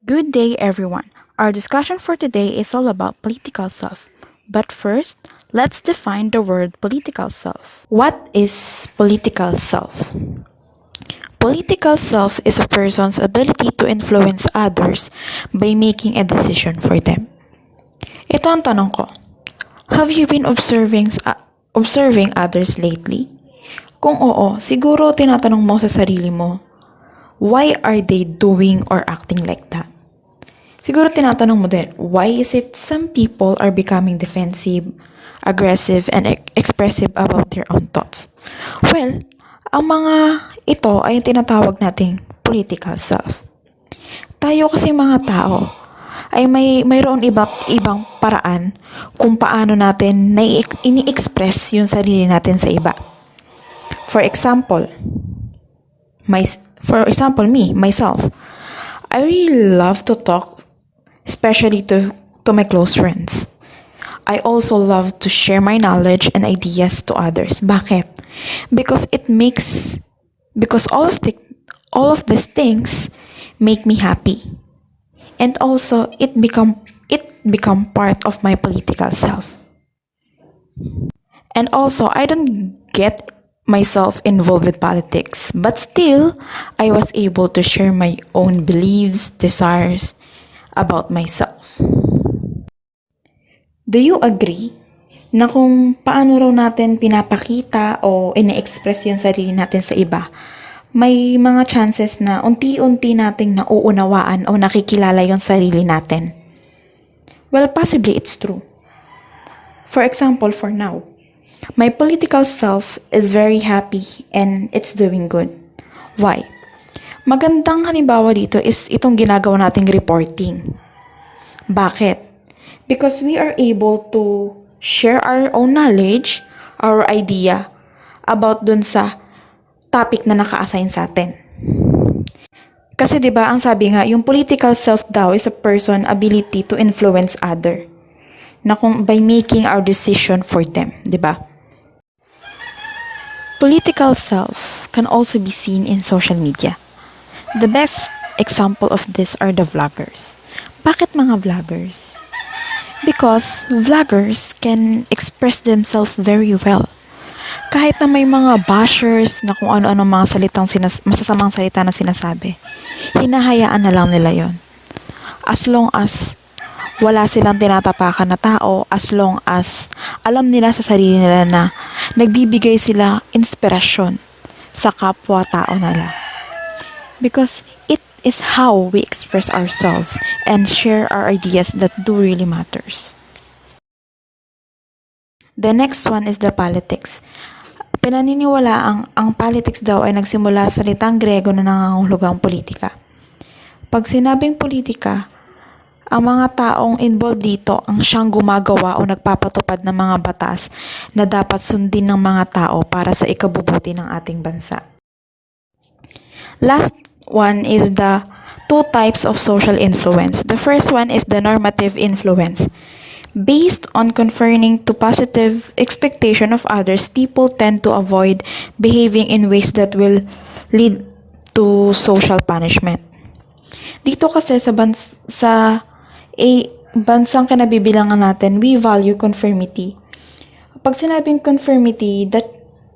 Good day, everyone. Our discussion for today is all about political self. But first, let's define the word political self. What is political self? Political self is a person's ability to influence others by making a decision for them. Ito ang tanong ko. Have you been observing others lately? Kung oo, siguro tinatanong mo sa sarili mo, why are they doing or acting like that? Siguro tinatanong mo din, why is it some people are becoming defensive, aggressive, and expressive about their own thoughts? Well, ang mga ito ay tinatawag nating political self. Tayo kasi mga tao ay mayroon ibang paraan kung paano natin ini-express yung sarili natin sa iba. For example, myself, I really love to talk, especially to my close friends. I also love to share my knowledge and ideas to others. Bakit? Because all of these things make me happy. And also it become part of my political self. And also I don't get myself involved with politics, but still I was able to share my own beliefs, desires about myself. Do you agree na kung paano raw natin pinapakita o ine-express yung sarili natin sa iba, may mga chances na unti-unti nating nauunawaan o nakikilala yung sarili natin? Well, possibly it's true. For example, for now, my political self is very happy and it's doing good. Why? Magandang halimbawa dito is itong ginagawa nating reporting. Bakit? Because we are able to share our own knowledge, our idea about dun sa topic na naka-assign sa atin. Kasi 'di ba ang sabi nga, yung political self daw is a person ability to influence other. Na kung by making our decision for them, 'di ba? Political self can also be seen in social media. The best example of this are the vloggers. Bakit mga vloggers? Because vloggers can express themselves very well. Kahit na may mga bashers na kung ano-ano mga masasamang salita na sinasabi, hinahayaan na lang nila yon. As long as wala silang tinatapakan na tao, as long as alam nila sa sarili nila na nagbibigay sila inspirasyon sa kapwa-tao nila. Because it is how we express ourselves and share our ideas that do really matters. The next one is the politics. Pinaniniwala ang politics daw ay nagsimula sa salitang Grego na nangangahulugang politika. Pag sinabing politika, ang mga taong involved dito ang siyang gumagawa o nagpapatupad ng mga batas na dapat sundin ng mga tao para sa ikabubuti ng ating bansa. Last one is the two types of social influence. The first one is the normative influence. Based on conforming to positive expectation of others, people tend to avoid behaving in ways that will lead to social punishment. Dito kasi bansang kinabibilangan natin, we value conformity. Pag sinabing conformity,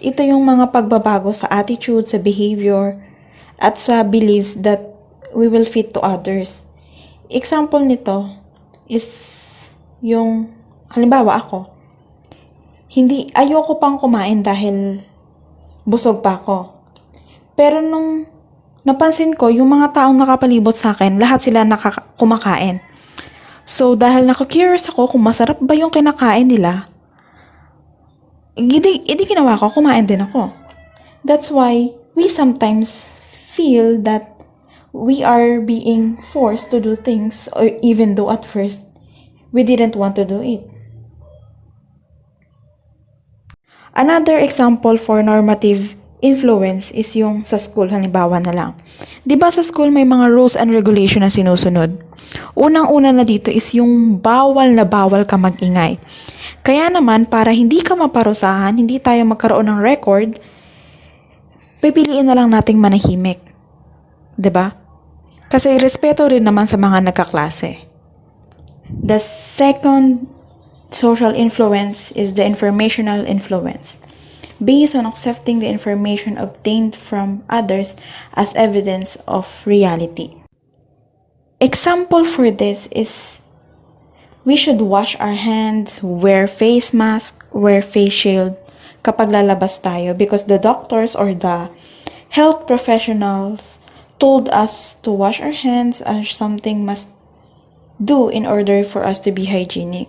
ito yung mga pagbabago sa attitude, sa behavior, at sa beliefs that we will fit to others. Example nito is yung, halimbawa ako, ayoko pang kumain dahil busog pa ako. Pero nung napansin ko, yung mga taong nakapalibot sa akin, lahat sila kumakain. So, dahil nako-curious ako kung masarap ba yung kinakain nila, hindi ginawa ko, kumain din ako. That's why we sometimes feel that we are being forced to do things, or even though at first we didn't want to do it. Another example for normative influence is yung sa school, halimbawa na lang. 'Di ba sa school may mga rules and regulation na sinusunod? Unang-una na dito is yung bawal na bawal ka mag-ingay. Kaya naman, para hindi ka maparusahan, hindi tayo magkaroon ng record, pipiliin na lang nating manahimik. 'Di ba? Kasi respeto rin naman sa mga nagkaklase. The second social influence is the informational influence, based on accepting the information obtained from others as evidence of reality. Example for this is we should wash our hands, wear face mask, wear face shield kapag lalabas tayo because the doctors or the health professionals told us to wash our hands as something must do in order for us to be hygienic.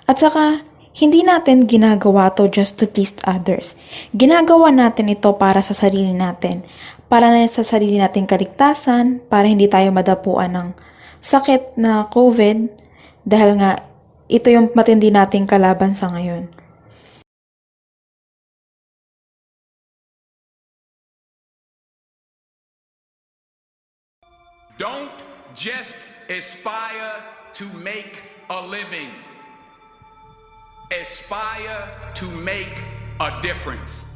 At saka, hindi natin ginagawa to just to please others. Ginagawa natin ito para sa sarili natin. Para na sa sarili nating kaligtasan, para hindi tayo madapuan ng sakit na COVID dahil nga ito yung matindi nating kalaban sa ngayon. Don't just aspire to make a living. Aspire to make a difference.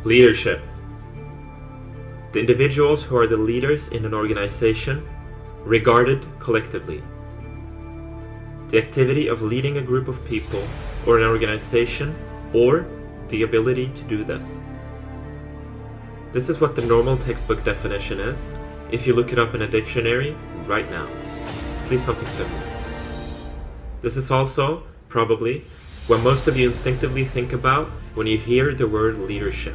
Leadership. The individuals who are the leaders in an organization, regarded collectively. The activity of leading a group of people or an organization, or the ability to do this. This is what the normal textbook definition is if you look it up in a dictionary right now. Please something similar. This is also, probably, what most of you instinctively think about when you hear the word leadership.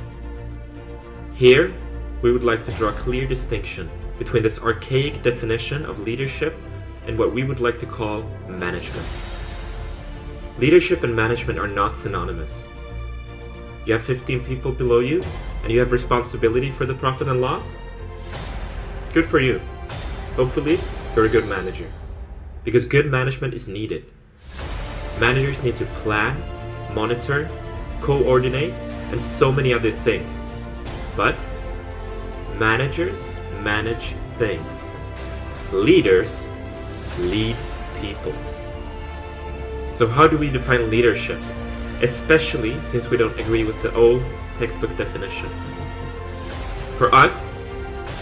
Here, we would like to draw a clear distinction between this archaic definition of leadership and what we would like to call management. Leadership and management are not synonymous. You have 15 people below you, and you have responsibility for the profit and loss? Good for you. Hopefully, you're a good manager. Because good management is needed. Managers need to plan, monitor, coordinate, and so many other things. But managers manage things. Leaders lead people. So how do we define leadership? Especially since we don't agree with the old textbook definition. For us,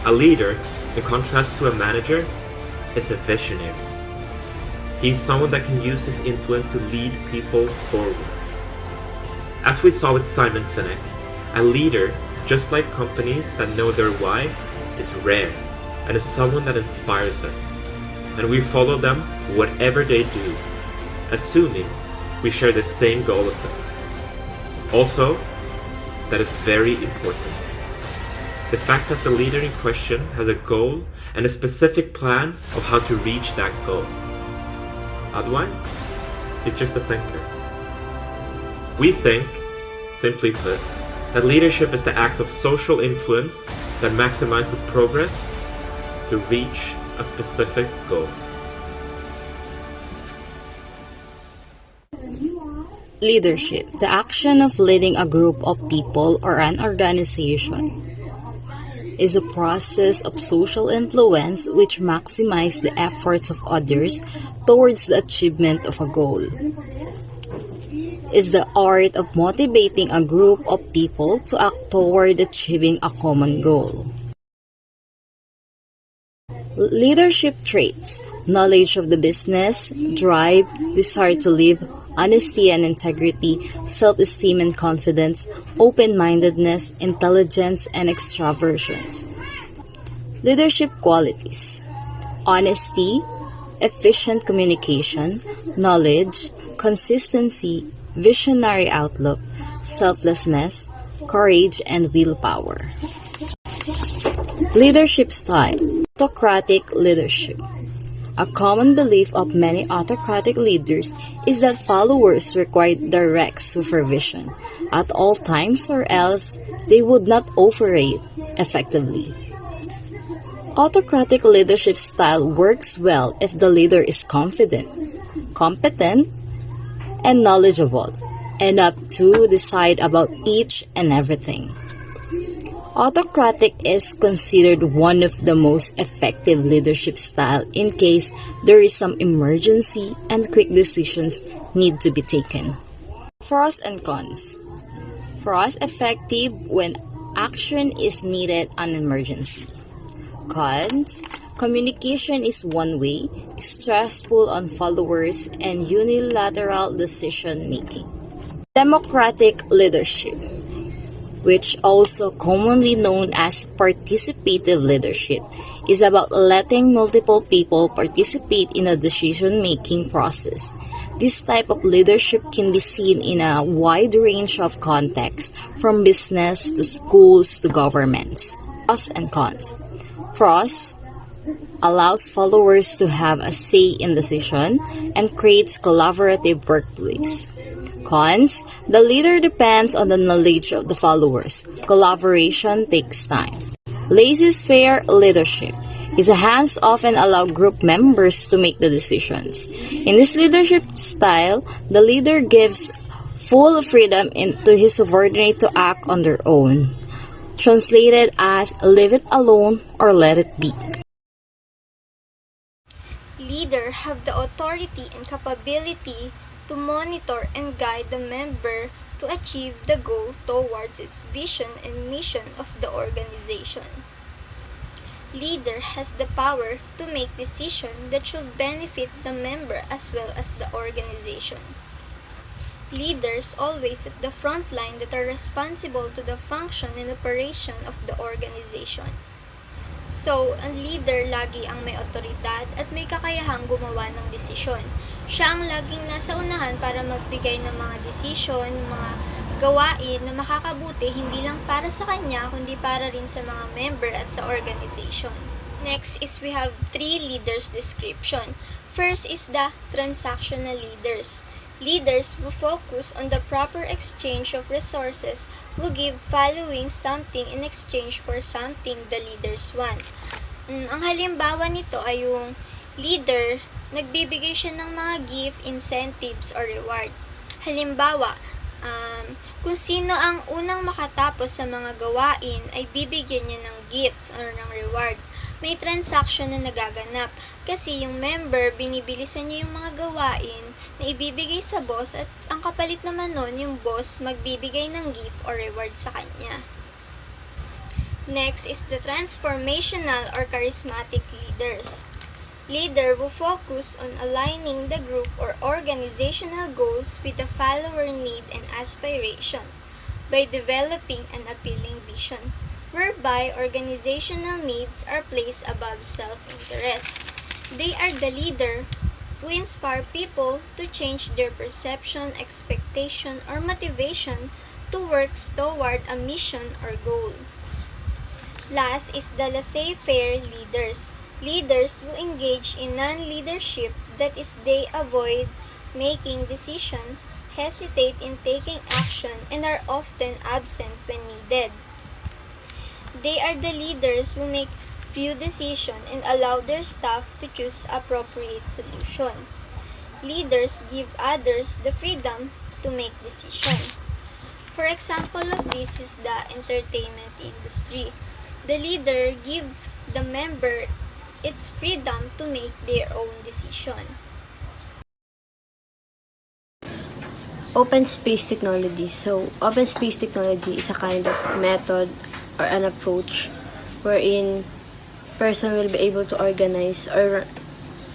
a leader, in contrast to a manager, is a visionary. He's someone that can use his influence to lead people forward. As we saw with Simon Sinek, a leader, just like companies that know their why, is rare and is someone that inspires us. And we follow them whatever they do, assuming we share the same goal as them. Also, that is very important. The fact that the leader in question has a goal and a specific plan of how to reach that goal. Otherwise, he's just a thinker. We think, simply put, that leadership is the act of social influence that maximizes progress to reach a specific goal. Leadership, the action of leading a group of people or an organization, is a process of social influence which maximizes the efforts of others towards the achievement of a goal. Is the art of motivating a group of people to act toward achieving a common goal. Leadership traits: knowledge of the business, drive, desire to live, honesty and integrity, self-esteem and confidence, open-mindedness, intelligence, and extraversions. Leadership qualities: honesty, efficient communication, knowledge, consistency, visionary outlook, selflessness, courage, and willpower. Leadership style: autocratic leadership. A common belief of many autocratic leaders is that followers require direct supervision at all times, or else they would not operate effectively. Autocratic leadership style works well if the leader is confident, competent, and knowledgeable enough to decide about each and everything. Autocratic is considered one of the most effective leadership style in case there is some emergency and quick decisions need to be taken. Pros and cons. Pros: effective when action is needed on emergency. Cons: communication is one way, stressful on followers, and unilateral decision making. Democratic leadership, which also commonly known as participative leadership, is about letting multiple people participate in a decision-making process. This type of leadership can be seen in a wide range of contexts, from business to schools to governments. Pros and cons. Pros: allows followers to have a say in decision and creates collaborative workplace. Cons: the leader depends on the knowledge of the followers. Collaboration takes time. Laissez-faire leadership is a hands-off and allow group members to make the decisions. In this leadership style, the leader gives full freedom to his subordinate to act on their own. Translated as leave it alone or let it be. Leaders have the authority and capability to monitor and guide the member to achieve the goal towards its vision and mission of the organization. Leader has the power to make decisions that should benefit the member as well as the organization. Leaders always at the front line that are responsible to the function and operation of the organization. So, ang leader lagi ang may otoridad at may kakayahang gumawa ng desisyon. Siya ang laging nasa unahan para magbigay ng mga desisyon, mga gawain na makakabuti hindi lang para sa kanya kundi para rin sa mga member at sa organization. Next is we have 3 leaders description. First is the transactional leaders. Leaders who focus on the proper exchange of resources who give following something in exchange for something the leaders want. Ang halimbawa nito ay yung leader, nagbibigay siya ng mga gift, incentives, or reward. Halimbawa, kung sino ang unang makatapos sa mga gawain ay bibigyan niya ng gift or ng reward. May transaction na nagaganap kasi yung member binibilisan niya yung mga gawain na ibibigay sa boss at ang kapalit naman nun yung boss magbibigay ng gift or reward sa kanya. Next is the transformational or charismatic leaders. Leader who focus on aligning the group or organizational goals with the follower need and aspiration by developing an appealing vision, whereby organizational needs are placed above self-interest. They are the leader who inspire people to change their perception, expectation, or motivation to work toward a mission or goal. Last is the laissez-faire leaders. Leaders who engage in non-leadership, that is, they avoid making decisions, hesitate in taking action, and are often absent when needed. They are the leaders who make few decisions and allow their staff to choose appropriate solution. Leaders give others the freedom to make decisions. For example of this is the entertainment industry. The leader gives the member its freedom to make their own decision. Open space technology. So, open space technology is a kind of method or an approach wherein person will be able to organize or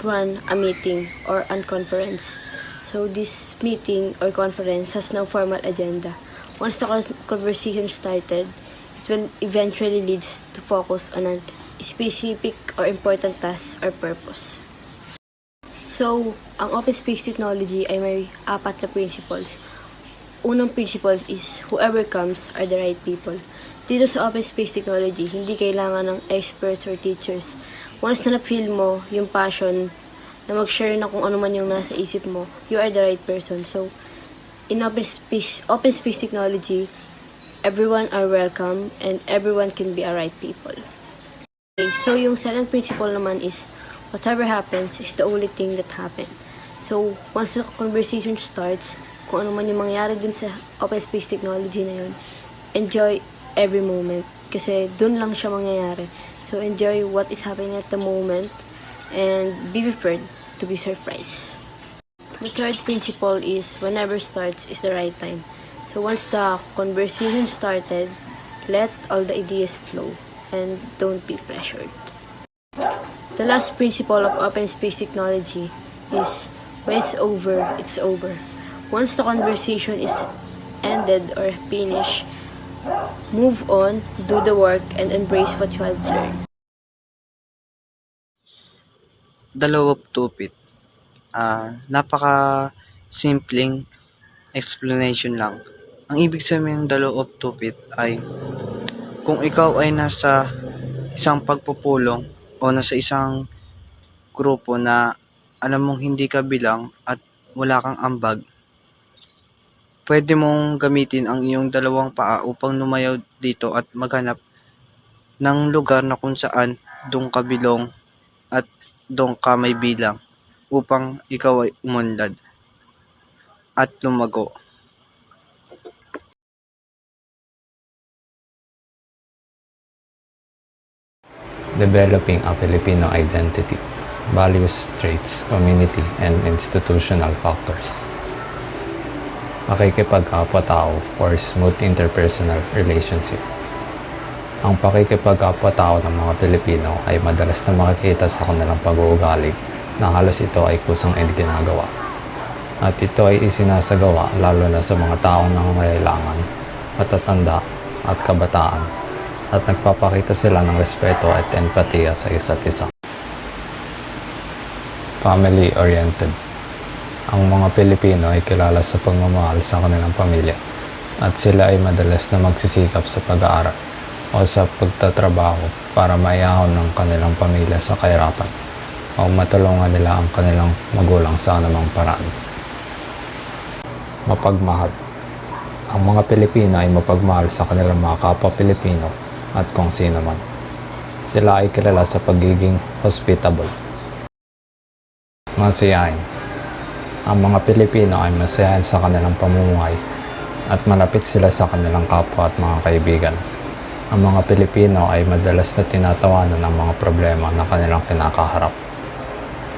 run a meeting or a conference. So, this meeting or conference has no formal agenda. Once the conversation started, it will eventually leads to focus on a specific or important task or purpose. So, ang open space technology ay may 4 na principles. Unang principles is whoever comes are the right people. Dito sa open space technology, hindi kailangan ng experts or teachers. Once na na-feel mo yung passion na mag-share na kung ano man yung nasa isip mo, you are the right person. So, in open space technology, everyone are welcome and everyone can be a right people. Okay, so yung second principle naman is whatever happens is the only thing that happened. So, once the conversation starts, kung ano man yung mangyari dun sa open space technology na yun, enjoy every moment. Kasi dun lang siya mangyayari. So, enjoy what is happening at the moment and be prepared to be surprised. The third principle is whenever starts is the right time. So, once the conversation started, let all the ideas flow and don't be pressured. The last principle of open space technology is when it's over, it's over. Once the conversation is ended or finished, move on, do the work, and embrace what you have learned. Dalawang tupit. Napaka simpleng explanation lang. Ang ibig sabihin ng dalaw of tupit ay kung ikaw ay nasa isang pagpupulong o nasa isang grupo na alam mong hindi ka bilang at wala kang ambag, pwede mong gamitin ang iyong dalawang paa upang lumayaw dito at maghanap ng lugar na kung saan doon ka bilong at doon ka may bilang upang ikaw ay umunlad at lumago. Developing a Filipino identity, values, traits, community, and institutional factors. Pakikipag-kapwa-tao or smooth interpersonal relationship. Ang pakikipag-kapwa-tao ng mga Pilipino ay madalas na makikita sa kanilang pag-uugali na halos ito ay kusang ginagawa. At ito ay isinasagawa lalo na sa mga taong nangangailangan, matatanda at kabataan, at nagpapakita sila ng respeto at empatiya sa isa't isa. Family-oriented. Ang mga Pilipino ay kilala sa pagmamahal sa kanilang pamilya at sila ay madalas na magsisikap sa pag-aaral o sa pagtatrabaho para maihahon ng kanilang pamilya sa kahirapan o matulungan nila ang kanilang magulang sa anumang paraan. Mapagmahal. Ang mga Pilipino ay mapagmahal sa kanilang mga kapwa Pilipino at kung sino man. Sila ay kilala sa pagiging hospitable. Masayahin. Ang mga Pilipino ay masayahin sa kanilang pamumuhay at malapit sila sa kanilang kapwa at mga kaibigan. Ang mga Pilipino ay madalas na tinatawanan ng mga problema na kanilang kinakaharap.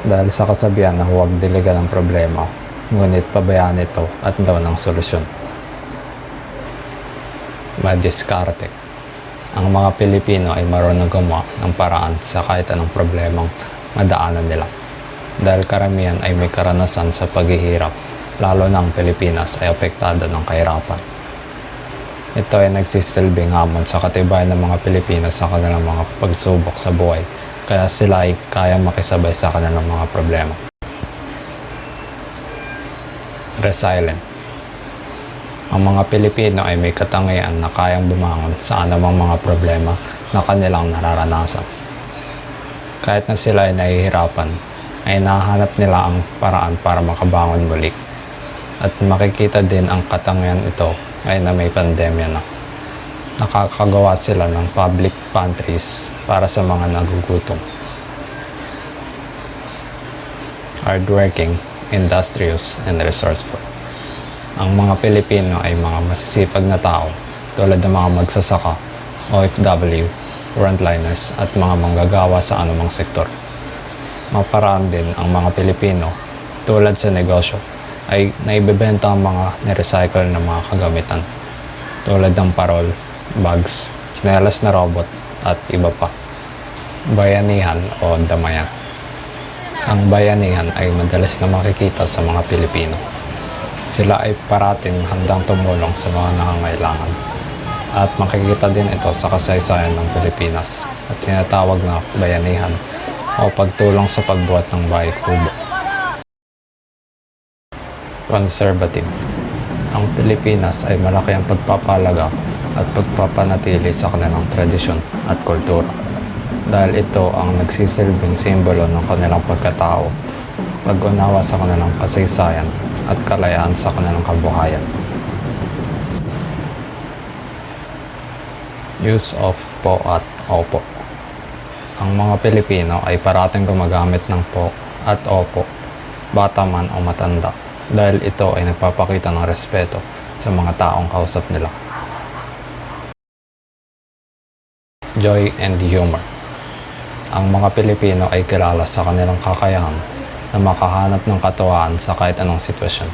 Dahil sa kasabihan na huwag diligan ng problema, ngunit pabayaan ito at gawan ng solusyon. Madiskarte. Ang mga Pilipino ay marunong gumawa ng paraan sa kahit anong problemang madaanan nila. Dahil karamihan ay may karanasan sa paghihirap, lalo na ang Pilipinas ay apektado ng kahirapan. Ito ay nagsisilbing hamon sa katibayan ng mga Pilipino sa kanilang mga pagsubok sa buhay, kaya sila ay kayang makisabay sa kanilang mga problema. Resilient. Ang mga Pilipino ay may katangian na kayang bumangon sa anumang mga problema na kanilang nararanasan. Kahit na sila ay nahihirapan, ay nahanap nila ang paraan para makabangon muli. At makikita din ang katangian ito ay na may pandemya na. Nakakagawa sila ng public pantries para sa mga nagugutom. Hardworking, industrious, and resourceful. Ang mga Pilipino ay mga masisipag na tao tulad ng mga magsasaka, OFW, frontliners at mga manggagawa sa anumang sektor. Maparaan din ang mga Pilipino tulad sa negosyo ay naibebenta ang mga nirecycle na mga kagamitan tulad ng parol, bags, tsinelas na robot at iba pa. Bayanihan o damayan. Ang bayanihan ay madalas na makikita sa mga Pilipino. Sila ay parating handang tumulong sa mga nangangailangan. At makikita din ito sa kasaysayan ng Pilipinas at tinatawag na bayanihan o pagtulong sa pagbuhat ng bahay kubo. Conservative. Ang Pilipinas ay malaki ang pagpapalaga at pagpapanatili sa kanilang tradisyon at kultura. Dahil ito ang nagsisilbing simbolo ng kanilang pagkatao, pag-unawa sa kanilang kasaysayan at kalayaan sa kanilang kabuhayan. Use of po at opo. Ang mga Pilipino ay parating gumagamit ng po at opo, bata man o matanda, dahil ito ay nagpapakita ng respeto sa mga taong kausap nila. Joy and humor. Ang mga Pilipino ay kilala sa kanilang kakayahan na makahanap ng katuwaan sa kahit anong sitwasyon.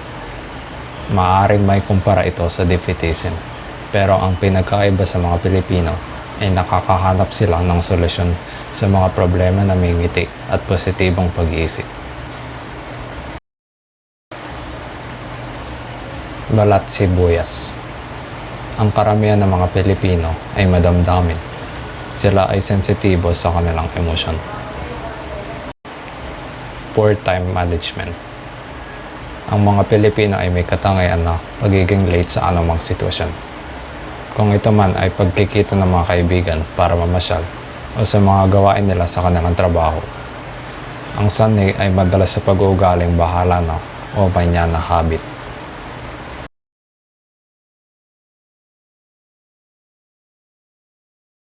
Maaaring may kumpara ito sa defeatism, pero ang pinagkaiba sa mga Pilipino ay nakakahanap sila ng solusyon sa mga problema na may ngiti at positibong pag-iisip. Balat sibuyas. Ang karamihan ng mga Pilipino ay madamdamin. Sila ay sensitibo sa kanilang emosyon. Poor time management. Ang mga Pilipino ay may katangian na pagiging late sa anumang sitwasyon. Kung ito man ay pagkikita ng mga kaibigan para mamasyal o sa mga gawain nila sa kanilang trabaho. Ang sanhi ay madalas sa pag-uugaling bahala na o manya na habit.